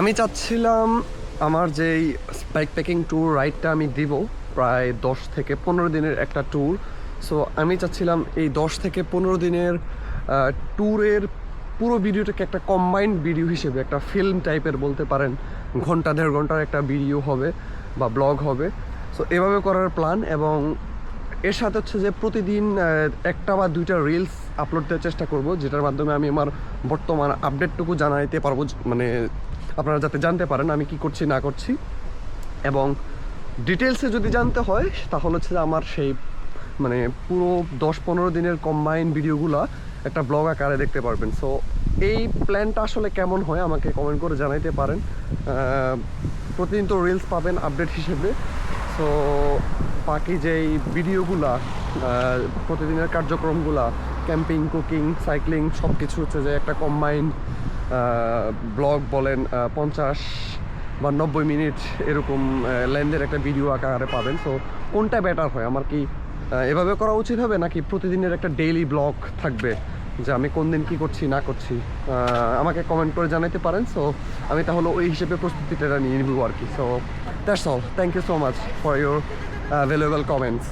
আমি চাচ্ছিলাম আমার যেই ব্যাকপ্যাকিং ট্যুর রাইডটা আমি দিব প্রায় 10 থেকে 15 দিনের একটা ট্যুর। সো আমি চাচ্ছিলাম এই 10 থেকে 15 দিনের ট্যুরের পুরো ভিডিওটাকে একটা কম্বাইন্ড ভিডিও হিসেবে একটা ফিল্ম টাইপের বলতে পারেন, ঘন্টা 1.5 ঘন্টার একটা ভিডিও হবে বা ব্লগ হবে। সো এভাবে করার প্ল্যান, এবং এর সাথে হচ্ছে যে প্রতিদিন একটা বা দুইটা রিলস আপলোড দেওয়ার চেষ্টা করব, যেটার মাধ্যমে আমি আমার বর্তমান আপডেটটুকু জানাইতে পারবো, মানে আপনারা যাতে জানতে পারেন আমি কি করছি না করছি। এবং ডিটেলসে যদি জানতে হয় তাহলে হচ্ছে যে আমার সেই মানে পুরো 10-15 দিনের কম্বাইন ভিডিওগুলো একটা ব্লগ আকারে দেখতে পারবেন। সো এই প্ল্যানটা আসলে কেমন হয় আমাকে কমেন্ট করে জানাইতে পারেন। প্রতিদিন তো রিলস পাবেন আপডেট হিসেবে। সো বাকি যেই ভিডিওগুলা, প্রতিদিনের কার্যক্রমগুলা, ক্যাম্পিং, কুকিং, সাইক্লিং সব কিছু হচ্ছে যে একটা কম্বাইন্ড ব্লগ বলেন 50 বা 90 মিনিট এরকম লেন্থের একটা ভিডিও আকারে পাবেন। সো কোনটা বেটার হয়, আমার কি এভাবে করা উচিত হবে নাকি প্রতিদিনের একটা ডেইলি ব্লগ থাকবে যে আমি কোন দিন কী করছি না করছি? আমাকে কমেন্ট করে জানাতে পারেন। সো আমি তাহলে ওই হিসেবে প্রস্তুতিটা নিয়ে নিব আর কি। So that's all, thank you so much for your valuable comments.